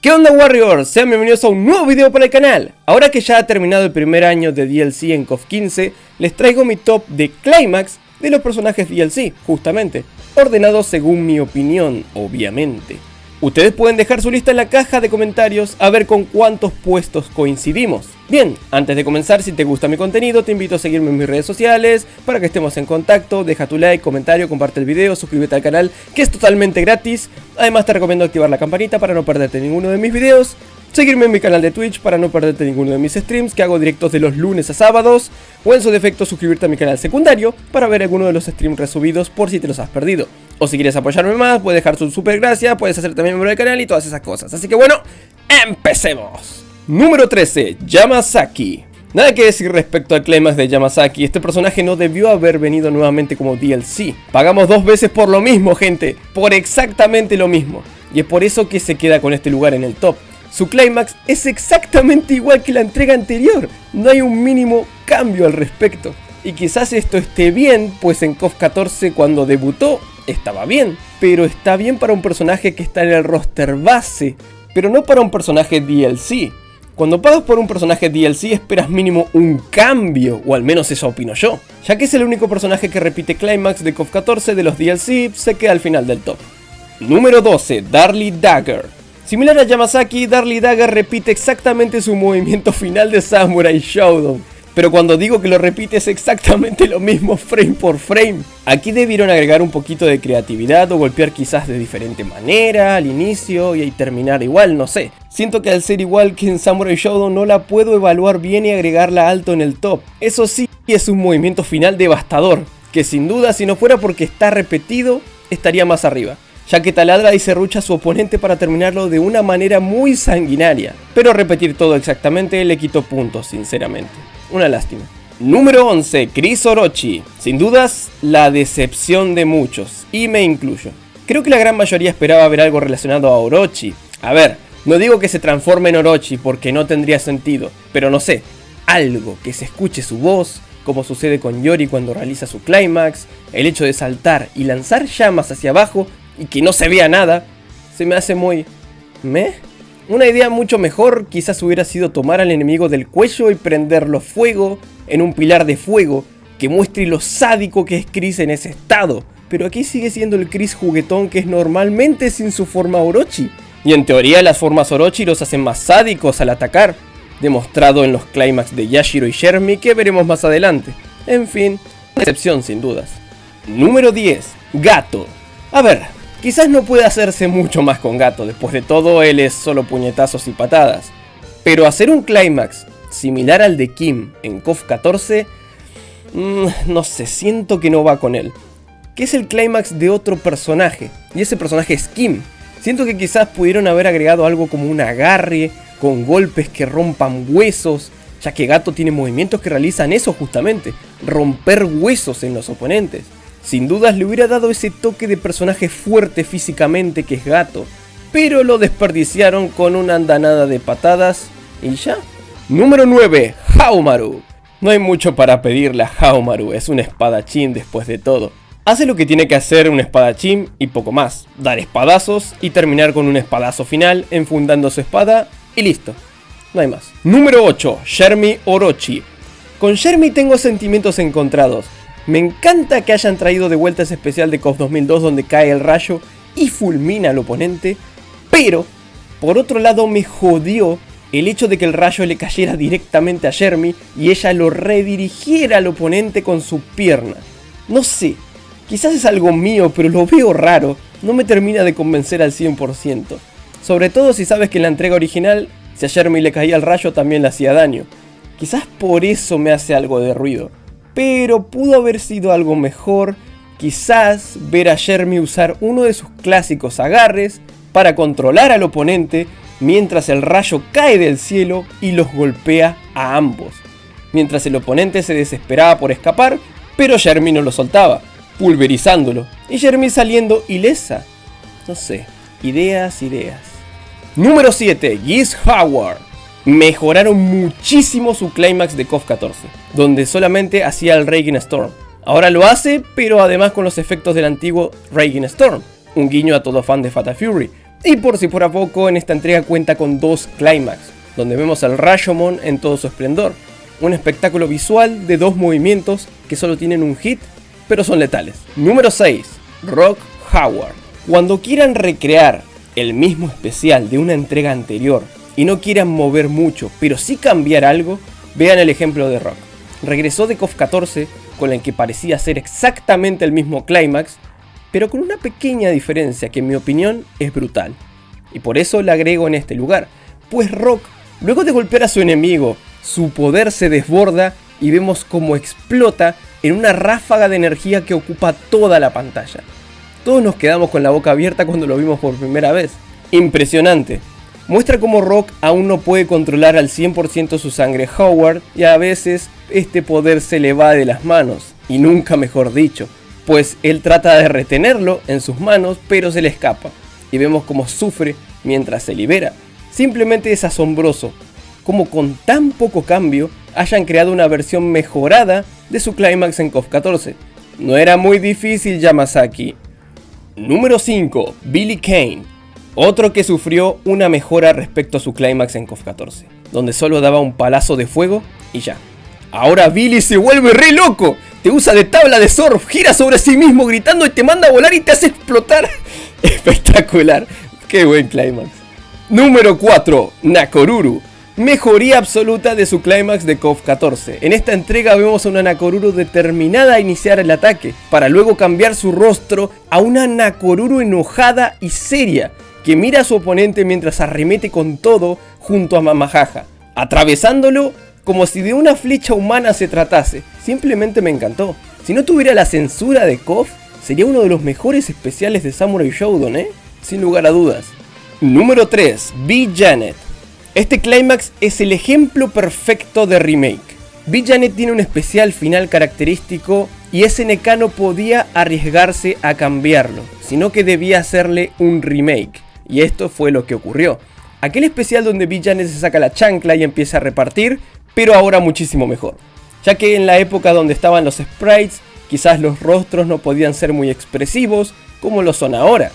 ¿Qué onda, Warriors? Sean bienvenidos a un nuevo video para el canal. Ahora que ya ha terminado el primer año de DLC en KOF 15, les traigo mi top de Climax de los personajes DLC, justamente, ordenados según mi opinión, obviamente. Ustedes pueden dejar su lista en la caja de comentarios a ver con cuántos puestos coincidimos. Bien, antes de comenzar, si te gusta mi contenido, te invito a seguirme en mis redes sociales para que estemos en contacto. Deja tu like, comentario, comparte el video, suscríbete al canal, que es totalmente gratis. Además te recomiendo activar la campanita para no perderte ninguno de mis videos. Seguirme en mi canal de Twitch para no perderte ninguno de mis streams, que hago directos de los lunes a sábados. O en su defecto suscribirte a mi canal secundario para ver alguno de los streams resubidos por si te los has perdido. O si quieres apoyarme más, puedes dejar su super gracia, puedes hacer también miembro del canal y todas esas cosas. Así que bueno, empecemos. Número 13, Yamasaki. Nada que decir respecto al Climax de Yamasaki, este personaje no debió haber venido nuevamente como DLC. Pagamos 2 veces por lo mismo, gente, por exactamente lo mismo. Y es por eso que se queda con este lugar en el top. Su Climax es exactamente igual que la entrega anterior, no hay un mínimo cambio al respecto. Y quizás esto esté bien, pues en KOF 14 cuando debutó estaba bien, pero está bien para un personaje que está en el roster base, pero no para un personaje DLC. Cuando pagas por un personaje DLC esperas mínimo un cambio, o al menos eso opino yo. Ya que es el único personaje que repite Climax de KOF 14 de los DLC, se queda al final del top. Número 12, Darly Dagger. Similar a Yamasaki, Darly Dagger repite exactamente su movimiento final de Samurai Shodown. Pero cuando digo que lo repite es exactamente lo mismo frame por frame. Aquí debieron agregar un poquito de creatividad o golpear quizás de diferente manera al inicio y terminar igual, no sé. Siento que al ser igual que en Samurai Shodown no la puedo evaluar bien y agregarla alto en el top. Eso sí, es un movimiento final devastador, que sin duda si no fuera porque está repetido, estaría más arriba, ya que taladra y serrucha a su oponente para terminarlo de una manera muy sanguinaria. Pero repetir todo exactamente le quitó puntos, sinceramente. Una lástima. Número 11, Chris Orochi. Sin dudas, la decepción de muchos, y me incluyo. Creo que la gran mayoría esperaba ver algo relacionado a Orochi. A ver, no digo que se transforme en Orochi porque no tendría sentido, pero no sé, algo que se escuche su voz, como sucede con Yori cuando realiza su Climax, el hecho de saltar y lanzar llamas hacia abajo y que no se vea nada, se me hace muy... ¿meh? Una idea mucho mejor quizás hubiera sido tomar al enemigo del cuello y prenderlo fuego en un pilar de fuego que muestre lo sádico que es Chris en ese estado. Pero aquí sigue siendo el Chris juguetón que es normalmente sin su forma Orochi. Y en teoría las formas Orochi los hacen más sádicos al atacar, demostrado en los Climax de Yashiro y Shermie que veremos más adelante. En fin, una excepción sin dudas. Número 10, Gato. A ver, quizás no pueda hacerse mucho más con Gato, después de todo él es solo puñetazos y patadas. Pero hacer un Climax similar al de Kim en KOF 14, no sé, siento que no va con él. Que es el Climax de otro personaje, y ese personaje es Kim. Siento que quizás pudieron haber agregado algo como un agarre, con golpes que rompan huesos, ya que Gato tiene movimientos que realizan eso justamente, romper huesos en los oponentes. Sin dudas le hubiera dado ese toque de personaje fuerte físicamente que es Gato, pero lo desperdiciaron con una andanada de patadas y ya. Número 9, Haohmaru. No hay mucho para pedirle a Haohmaru, es un espadachín después de todo. Hace lo que tiene que hacer un espadachín y poco más, dar espadazos y terminar con un espadazo final enfundando su espada y listo, no hay más. Número 8, Shermie Orochi. Con Shermie tengo sentimientos encontrados. Me encanta que hayan traído de vuelta ese especial de KOF 2002 donde cae el rayo y fulmina al oponente, pero por otro lado me jodió el hecho de que el rayo le cayera directamente a Shermie y ella lo redirigiera al oponente con su pierna. No sé, quizás es algo mío, pero lo veo raro, no me termina de convencer al 100%. Sobre todo si sabes que en la entrega original, si a Shermie le caía el rayo también le hacía daño. Quizás por eso me hace algo de ruido. Pero pudo haber sido algo mejor, quizás ver a Shermie usar uno de sus clásicos agarres para controlar al oponente mientras el rayo cae del cielo y los golpea a ambos. Mientras el oponente se desesperaba por escapar, pero Shermie no lo soltaba, pulverizándolo, y Shermie saliendo ilesa. No sé, ideas. Número 7, Geese Howard. Mejoraron muchísimo su Climax de KOF 14, donde solamente hacía el Raging Storm. Ahora lo hace, pero además con los efectos del antiguo Raging Storm, un guiño a todo fan de Fatal Fury, Y por si fuera poco, en esta entrega cuenta con 2 Climax, donde vemos al Rashomon en todo su esplendor. Un espectáculo visual de 2 movimientos que solo tienen un hit, pero son letales. Número 6. Rock Howard. Cuando quieran recrear el mismo especial de una entrega anterior y no quieran mover mucho, pero sí cambiar algo, vean el ejemplo de Rock. Regresó de KOF 14 con el que parecía ser exactamente el mismo Climax, pero con una pequeña diferencia que en mi opinión es brutal. Y por eso la agrego en este lugar, pues Rock, luego de golpear a su enemigo, su poder se desborda y vemos cómo explota en una ráfaga de energía que ocupa toda la pantalla. Todos nos quedamos con la boca abierta cuando lo vimos por primera vez. Impresionante. Muestra cómo Rock aún no puede controlar al 100% su sangre Howard y a veces este poder se le va de las manos, y nunca mejor dicho, pues él trata de retenerlo en sus manos pero se le escapa, y vemos cómo sufre mientras se libera. Simplemente es asombroso cómo con tan poco cambio hayan creado una versión mejorada de su Climax en KOF 14. No era muy difícil, Yamazaki. Número 5. Billy Kane. Otro que sufrió una mejora respecto a su Climax en KOF 14, donde solo daba un palazo de fuego y ya. Ahora Billy se vuelve re loco, te usa de tabla de surf, gira sobre sí mismo gritando y te manda a volar y te hace explotar. Espectacular, qué buen Climax. Número 4. Nakoruru. Mejoría absoluta de su Climax de KOF 14. En esta entrega vemos a una Nakoruru determinada a iniciar el ataque, para luego cambiar su rostro a una Nakoruru enojada y seria, que mira a su oponente mientras arremete con todo junto a Mamajaja, atravesándolo como si de una flecha humana se tratase. Simplemente me encantó. Si no tuviera la censura de KOF, sería uno de los mejores especiales de Samurai Shodown, sin lugar a dudas. Número 3. B. Janet. Este Climax es el ejemplo perfecto de remake. B. Janet tiene un especial final característico y SNK no podía arriesgarse a cambiarlo, sino que debía hacerle un remake. Y esto fue lo que ocurrió. Aquel especial donde B. Janet se saca la chancla y empieza a repartir, pero ahora muchísimo mejor. Ya que en la época donde estaban los sprites, quizás los rostros no podían ser muy expresivos como lo son ahora.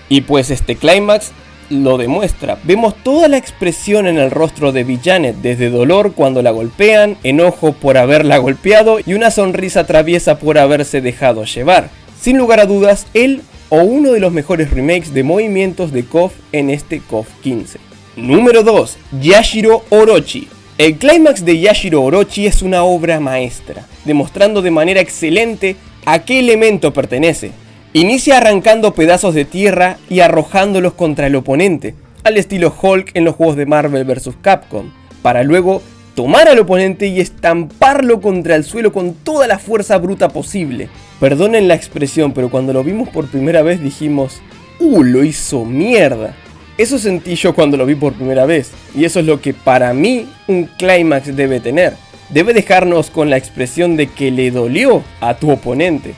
Y pues este Climax lo demuestra. Vemos toda la expresión en el rostro de B. Janet, desde dolor cuando la golpean, enojo por haberla golpeado y una sonrisa traviesa por haberse dejado llevar. Sin lugar a dudas, él o uno de los mejores remakes de movimientos de KOF en este KOF 15. Número 2. Yashiro Orochi. El Climax de Yashiro Orochi es una obra maestra, demostrando de manera excelente a qué elemento pertenece. Inicia arrancando pedazos de tierra y arrojándolos contra el oponente, al estilo Hulk en los juegos de Marvel vs Capcom, para luego tomar al oponente y estamparlo contra el suelo con toda la fuerza bruta posible. Perdonen la expresión, pero cuando lo vimos por primera vez dijimos, lo hizo mierda. Eso sentí yo cuando lo vi por primera vez, y eso es lo que para mí un Climax debe tener. Debe dejarnos con la expresión de que le dolió a tu oponente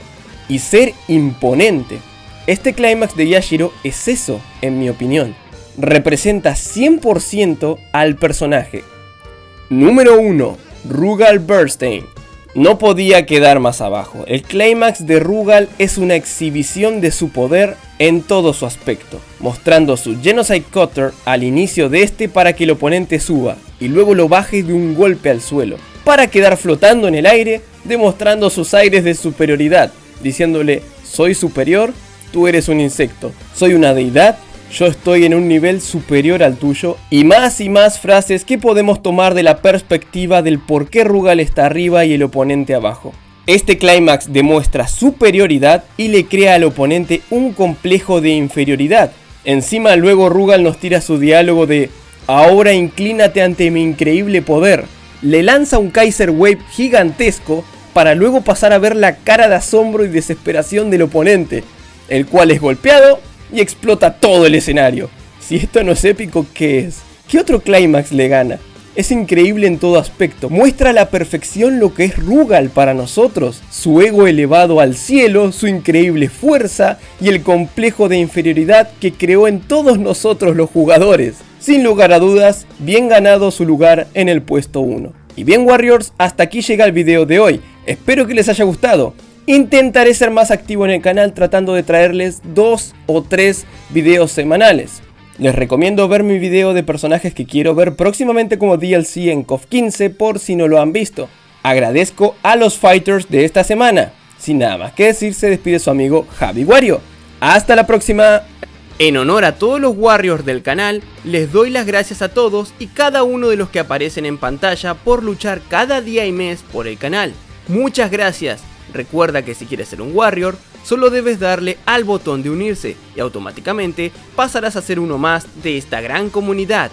y ser imponente. Este Climax de Yashiro es eso, en mi opinión. Representa 100% al personaje. Número 1. Rugal Bernstein. No podía quedar más abajo. El Climax de Rugal es una exhibición de su poder en todo su aspecto, mostrando su Genocide Cutter al inicio de este para que el oponente suba y luego lo baje de un golpe al suelo, para quedar flotando en el aire, demostrando sus aires de superioridad, diciéndole: soy superior, tú eres un insecto, soy una deidad, yo estoy en un nivel superior al tuyo, y más frases que podemos tomar de la perspectiva del por qué Rugal está arriba y el oponente abajo. Este Climax demuestra superioridad y le crea al oponente un complejo de inferioridad. Encima luego Rugal nos tira su diálogo de: ahora inclínate ante mi increíble poder. Le lanza un Kaiser Wave gigantesco para luego pasar a ver la cara de asombro y desesperación del oponente, el cual es golpeado y explota todo el escenario. Si esto no es épico, ¿qué es? ¿Qué otro Climax le gana? Es increíble en todo aspecto, muestra a la perfección lo que es Rugal para nosotros, su ego elevado al cielo, su increíble fuerza y el complejo de inferioridad que creó en todos nosotros los jugadores. Sin lugar a dudas, bien ganado su lugar en el puesto 1. Y bien Warriors, hasta aquí llega el video de hoy, espero que les haya gustado. Intentaré ser más activo en el canal tratando de traerles 2 o 3 videos semanales. Les recomiendo ver mi video de personajes que quiero ver próximamente como DLC en KOF 15 por si no lo han visto. Agradezco a los fighters de esta semana. Sin nada más que decir, se despide su amigo Javi Wario. ¡Hasta la próxima! En honor a todos los Warriors del canal, les doy las gracias a todos y cada uno de los que aparecen en pantalla por luchar cada día y mes por el canal. Muchas gracias. Recuerda que si quieres ser un Warrior, solo debes darle al botón de unirse y automáticamente pasarás a ser uno más de esta gran comunidad.